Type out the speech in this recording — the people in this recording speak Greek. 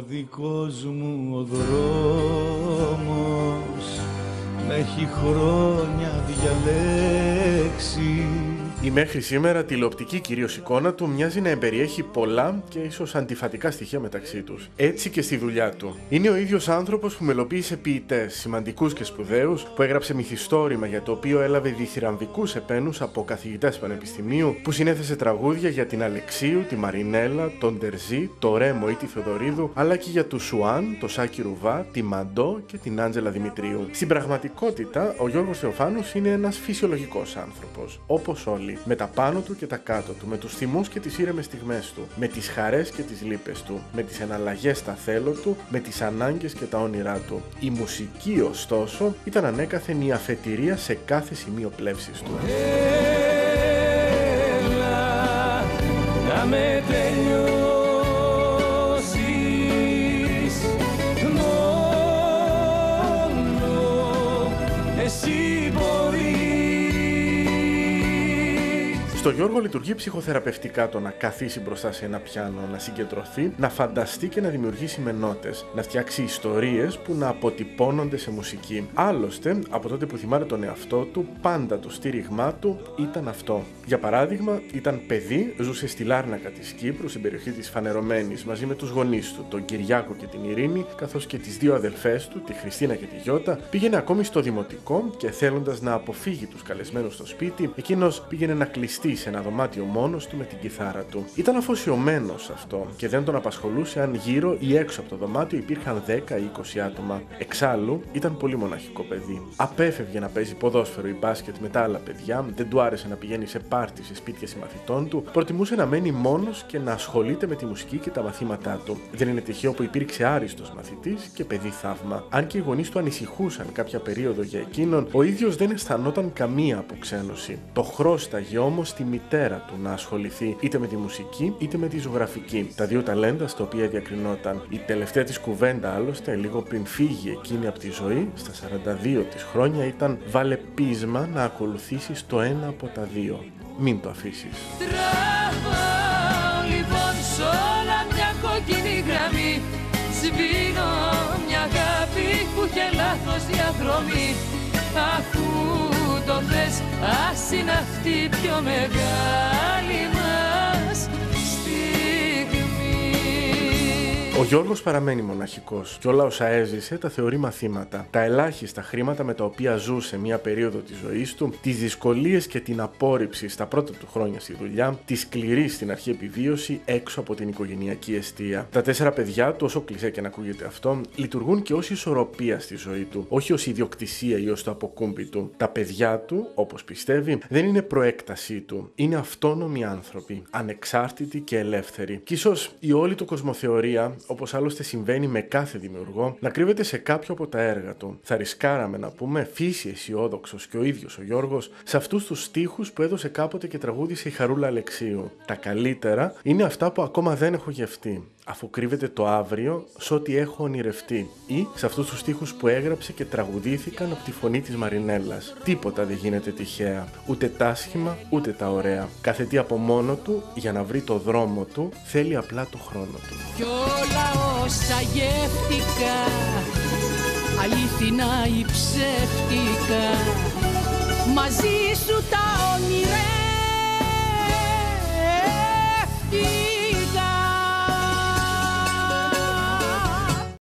δικός μου ο δρόμος με έχει χρόνια διαλέξει. Η μέχρι σήμερα τηλεοπτική κυρίως εικόνα του μοιάζει να εμπεριέχει πολλά και ίσως αντιφατικά στοιχεία μεταξύ τους. Έτσι και στη δουλειά του. Είναι ο ίδιος άνθρωπος που μελοποίησε ποιητές σημαντικούς και σπουδαίους, που έγραψε μυθιστόρημα για το οποίο έλαβε διθυραμβικούς επένους από καθηγητές πανεπιστημίου, που συνέθεσε τραγούδια για την Αλεξίου, τη Μαρινέλα, τον Τερζή, το Ρέμο ή τη Θεοδωρίδου, αλλά και για του Σουάν, το Σάκη Ρουβά, τη Μαντό και την Άντζελα Δημητρίου. Στην πραγματικότητα, ο Γιώργος Θεοφάνους είναι ένας φυσιολογικός άνθρωπος, όπως όλοι. Με τα πάνω του και τα κάτω του, με τους θυμούς και τις ήρεμες στιγμές του, με τις χαρές και τις λύπες του, με τις εναλλαγές στα θέλω του, με τις ανάγκες και τα όνειρά του. Η μουσική, ωστόσο, ήταν ανέκαθεν η αφετηρία σε κάθε σημείο πλεύσης του. Έλα, να με τελειώσεις, μόνο εσύ μπορείς. Στο Γιώργο λειτουργεί ψυχοθεραπευτικά το να καθίσει μπροστά σε ένα πιάνο, να συγκεντρωθεί, να φανταστεί και να δημιουργήσει με νότες, να φτιάξει ιστορίες που να αποτυπώνονται σε μουσική. Άλλωστε, από τότε που θυμάται τον εαυτό του, πάντα το στήριγμά του ήταν αυτό. Για παράδειγμα, ήταν παιδί, ζούσε στη Λάρνακα της Κύπρου, στην περιοχή της Φανερωμένης, μαζί με τους γονείς του, τον Κυριάκο και την Ειρήνη, καθώς και τις δύο αδελφές του, τη Χριστίνα και τη Γιώτα. Πήγαινε ακόμη στο δημοτικό και θέλοντας να αποφύγει τους καλεσμένους στο σπίτι, εκείνος πήγαινε να κλειστεί σε ένα δωμάτιο μόνος του με την κιθάρα του. Ήταν αφοσιωμένος σε αυτό και δεν τον απασχολούσε αν γύρω ή έξω από το δωμάτιο υπήρχαν 10 ή 20 άτομα. Εξάλλου, ήταν πολύ μοναχικό παιδί. Απέφευγε να παίζει ποδόσφαιρο ή μπάσκετ με τα άλλα παιδιά, δεν του άρεσε να πηγαίνει σε πάρτι σε σπίτια συμμαθητών του, προτιμούσε να μένει μόνος και να ασχολείται με τη μουσική και τα μαθήματά του. Δεν είναι τυχαίο που υπήρξε άριστος μαθητής και παιδί θαύμα. Αν και οι γονείς του ανησυχούσαν κάποια περίοδο για εκείνον, ο ίδιος δεν αισθανόταν καμία αποξένωση. Το χρώσταγε όμως τη μητέρα του να ασχοληθεί είτε με τη μουσική είτε με τη ζωγραφική. Τα δύο ταλέντα στα οποία διακρινόταν. Η τελευταία της κουβέντα, άλλωστε, λίγο πριν φύγει εκείνη από τη ζωή, στα 42 της χρόνια, ήταν «Βάλε πείσμα να ακολουθήσεις το ένα από τα δύο. Μην το αφήσεις». Τραβάω λοιπόν σ' όλα μια κόκκινη γραμμή. Σβήνω μια αγάπη που είχε λάθος διαδρομή. Αφού το θες, ας είναι αυτή η πιο μεγάλη μας στιγμή. Ο Γιώργος παραμένει μοναχικός και όλα όσα έζησε τα θεωρεί μαθήματα. Τα ελάχιστα χρήματα με τα οποία ζούσε μια περίοδο της ζωής του, τις δυσκολίες και την απόρριψη στα πρώτα του χρόνια στη δουλειά, τη σκληρή στην αρχή επιβίωση έξω από την οικογενειακή εστία. Τα 4 παιδιά του, όσο κλισέ και να ακούγεται αυτό, λειτουργούν και ως ισορροπία στη ζωή του, όχι ως ιδιοκτησία ή ως το αποκούμπι του. Τα παιδιά του, όπως πιστεύει, δεν είναι προέκτασή του. Είναι αυτόνομοι άνθρωποι, ανεξάρτητοι και ελεύθεροι. Κι ίσως η όλη του κοσμοθεωρία, όπως άλλωστε συμβαίνει με κάθε δημιουργό, να κρύβεται σε κάποιο από τα έργα του. Θα ρισκάραμε να πούμε, φύση αισιόδοξος και ο ίδιος ο Γιώργος, σε αυτούς τους στίχους που έδωσε κάποτε και τραγούδισε η Χαρούλα Αλεξίου. Τα καλύτερα είναι αυτά που ακόμα δεν έχω γευτεί, αφού κρύβεται το αύριο σ' ό,τι έχω ονειρευτεί, ή σε αυτούς τους στίχους που έγραψε και τραγουδήθηκαν από τη φωνή της Μαρινέλας. Τίποτα δεν γίνεται τυχαία, ούτε τα άσχημα ούτε τα ωραία. Κάθε τι από μόνο του, για να βρει το δρόμο του, θέλει απλά το χρόνο του. Κι όλα όσα γεύτηκα, αλήθινα ή ψεύτικα, μαζί σου τα όνειρεύτηκα.